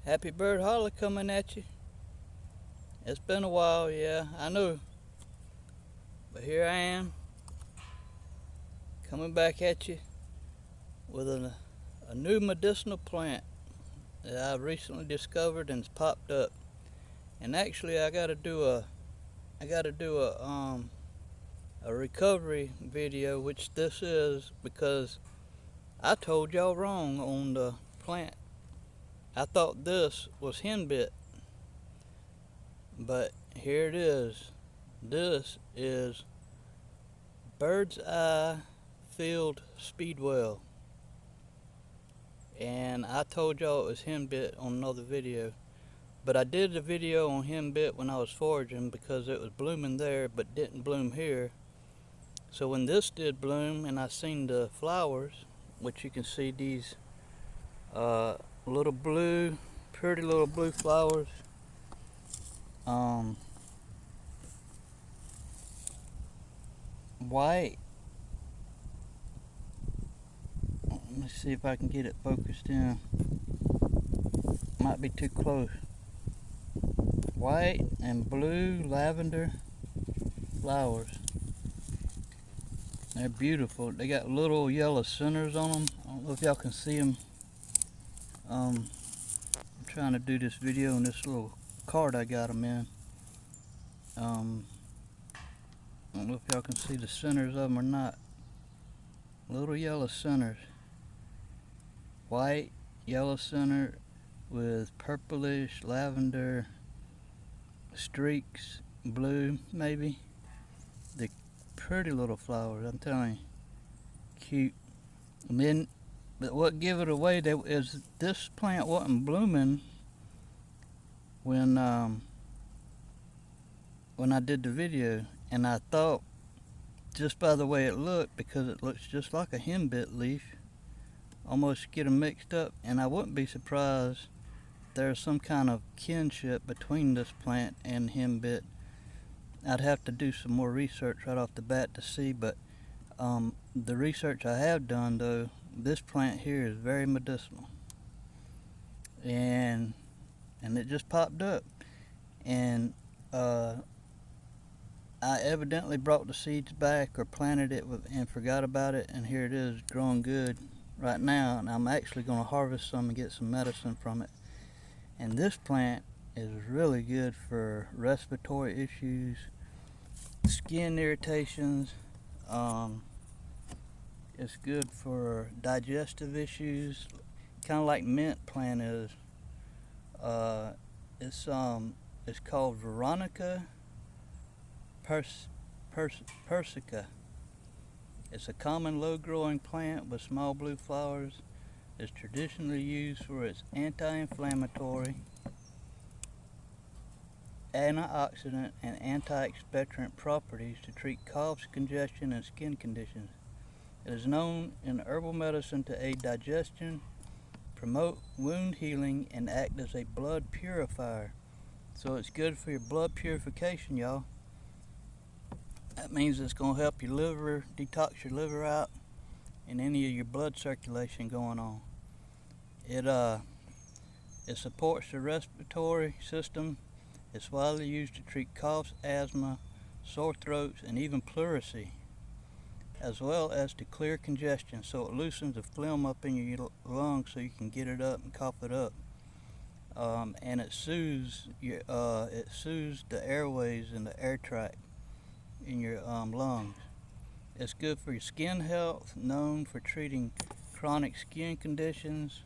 Happy Bird Holly coming at you. It's been a while, yeah, I know. But here I am, coming back at you with a new medicinal plant that I recently discovered and's popped up. And actually, I gotta do a recovery video, which this is because I told y'all wrong on the plant. I thought this was henbit, but here it is. This is bird's eye field speedwell, and I told y'all it was henbit on another video. But I did the video on henbit when I was foraging because it was blooming there but didn't bloom here. So when this did bloom and I seen the flowers, which you can see these little blue, pretty little blue flowers. White. Let me see if I can get it focused in. Might be too close. White and blue lavender flowers. They're beautiful. They got little yellow centers on them. I don't know if y'all can see them. I'm trying to do this video in this little cart I got them in. I don't know if y'all can see the centers of them or not. Little yellow centers. White, yellow center with purplish, lavender streaks, blue maybe. The pretty little flowers, I'm telling you. Cute. And then, but what give it away is this plant wasn't blooming when I did the video, and I thought just by the way it looked, because it looks just like a henbit leaf, almost get them mixed up, and I wouldn't be surprised if there's some kind of kinship between this plant and henbit. I'd have to do some more research right off the bat to see, but the research I have done though, this plant here is very medicinal, and it just popped up, and I evidently brought the seeds back or planted it and forgot about it, and here it is growing good right now, and I'm actually going to harvest some and get some medicine from it. And this plant is really good for respiratory issues, skin irritations. It's good for digestive issues, kind of like mint plant is. It's called Veronica persica. It's a common low-growing plant with small blue flowers. It's traditionally used for its anti-inflammatory, antioxidant, and anti-expectorant properties to treat coughs, congestion, and skin conditions. It is known in herbal medicine to aid digestion, promote wound healing, and act as a blood purifier. So it's good for your blood purification, y'all. That means it's going to help your liver, detox your liver out, and any of your blood circulation going on. It supports the respiratory system. It's widely used to treat coughs, asthma, sore throats, and even pleurisy, as well as to clear congestion. So it loosens the phlegm up in your lungs so you can get it up and cough it up. And it soothes the airways and the air tract in your lungs. It's good for your skin health, known for treating chronic skin conditions.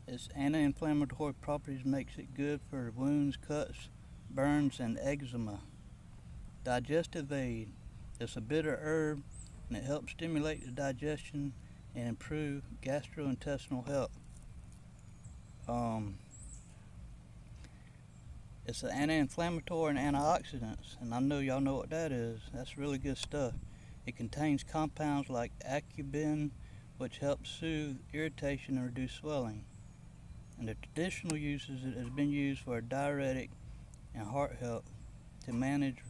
Its anti-inflammatory properties makes it good for wounds, cuts, burns, and eczema. Digestive aid. It's a bitter herb, and it helps stimulate the digestion and improve gastrointestinal health. It's an anti-inflammatory and antioxidants, and I know y'all know what that is. That's really good stuff. It contains compounds like acubin, which helps soothe irritation and reduce swelling. And the traditional uses, it has been used for a diuretic and heart health to manage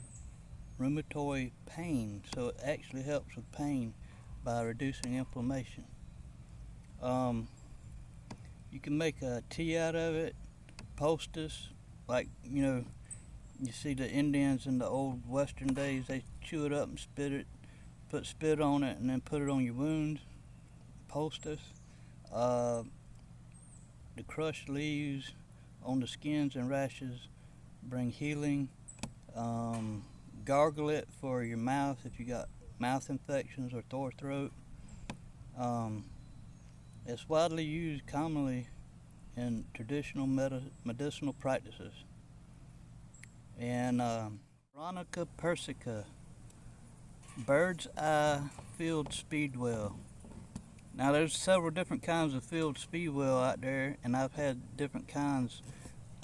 rheumatoid pain. So it actually helps with pain by reducing inflammation. You can make a tea out of it, poultice, like, you know, you see the Indians in the old western days, they chew it up and spit it, put spit on it, and then put it on your wounds. Poultice. The crushed leaves on the skins and rashes bring healing. Gargle it for your mouth if you got mouth infections or sore throat. It's widely used commonly in traditional medicinal practices. And Veronica persica, bird's eye field speedwell. Now there's several different kinds of field speedwell out there, and I've had different kinds.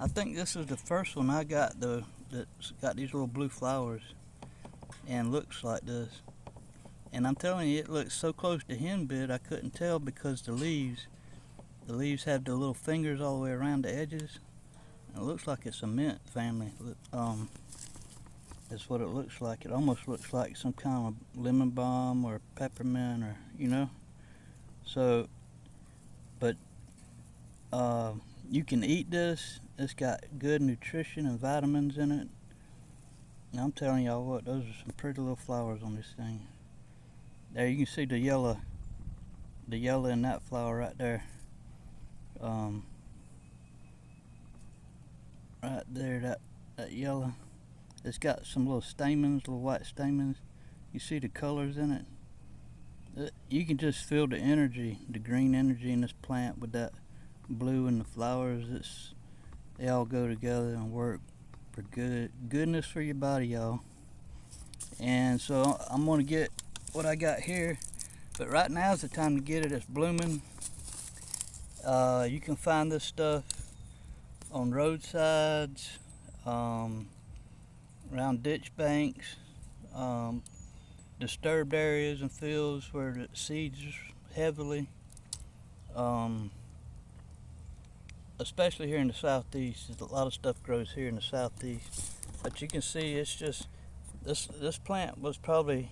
I think this is the first one I got though, that's got these little blue flowers and looks like this. And I'm telling you, it looks so close to henbit I couldn't tell because the leaves have the little fingers all the way around the edges. And it looks like it's a mint family. That's what it looks like. It almost looks like some kind of lemon balm or peppermint, or you know. So, but you can eat this. It's got good nutrition and vitamins in it. And I'm telling y'all what, those are some pretty little flowers on this thing. There you can see the yellow in that flower right there. Right there, that yellow. It's got some little stamens, little white stamens. You see the colors in it. You can just feel the energy, the green energy in this plant with that blue and the flowers. They all go together and work for goodness for your body, y'all. And so I'm gonna get what I got here, but right now is the time to get it. It's blooming. You can find this stuff on roadsides, around ditch banks, disturbed areas and fields where the seeds heavily, especially here in the southeast. A lot of stuff grows here in the southeast, but you can see it's just this plant was probably,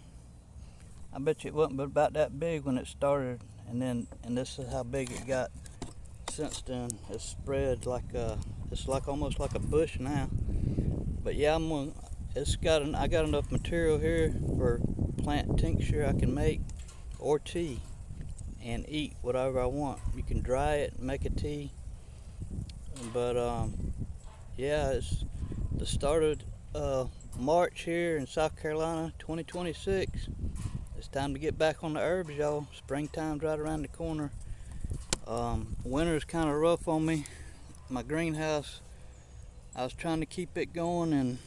I bet you it wasn't but about that big when it started, and this is how big it got since then. It's spread like it's like almost like a bush now. But yeah, I got enough material here for plant tincture I can make, or tea, and eat whatever I want. You can dry it and make a tea. But yeah, it's the start of March here in South Carolina, 2026. It's time to get back on the herbs, y'all. Springtime's right around the corner. Winter's kind of rough on me. My greenhouse, I was trying to keep it going, and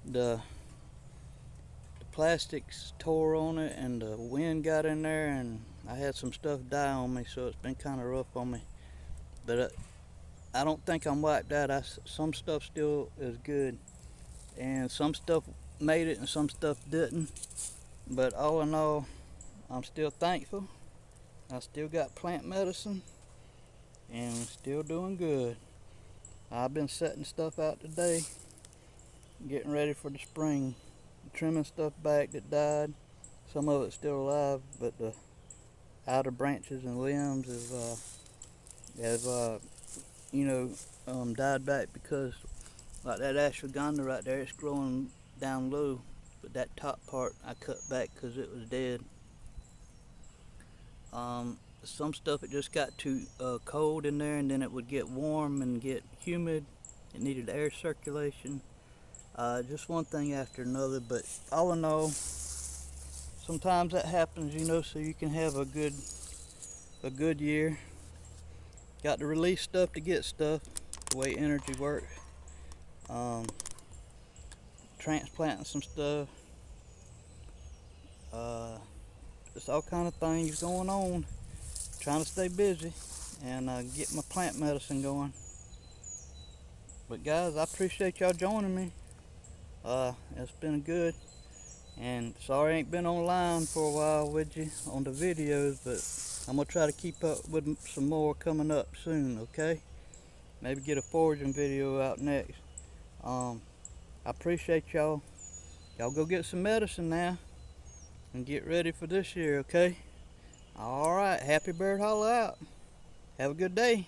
the plastics tore on it, and the wind got in there, and I had some stuff die on me, so it's been kind of rough on me. But I don't think I'm wiped out. Some stuff still is good, and some stuff made it and some stuff didn't. But all in all, I'm still thankful. I still got plant medicine, and I'm still doing good. I've been setting stuff out today, getting ready for the spring, trimming stuff back that died. Some of it's still alive, but the outer branches and limbs have died back, because like that ashwagandha right there, it's growing down low, but that top part I cut back because it was dead. Some stuff, it just got too cold in there, and then it would get warm and get humid. It needed air circulation. Just one thing after another, but all in all, sometimes that happens, you know, so you can have a good year. Got to release stuff to get stuff, the way energy works. Transplanting some stuff. Just all kind of things going on. Trying to stay busy and get my plant medicine going. But guys, I appreciate y'all joining me. It's been good, and sorry I ain't been online for a while with you on the videos, but I'm gonna try to keep up with some more coming up soon, okay? Maybe get a foraging video out next. I appreciate y'all. Y'all go get some medicine now and get ready for this year, okay? All right, happy bird holla out. Have a good day.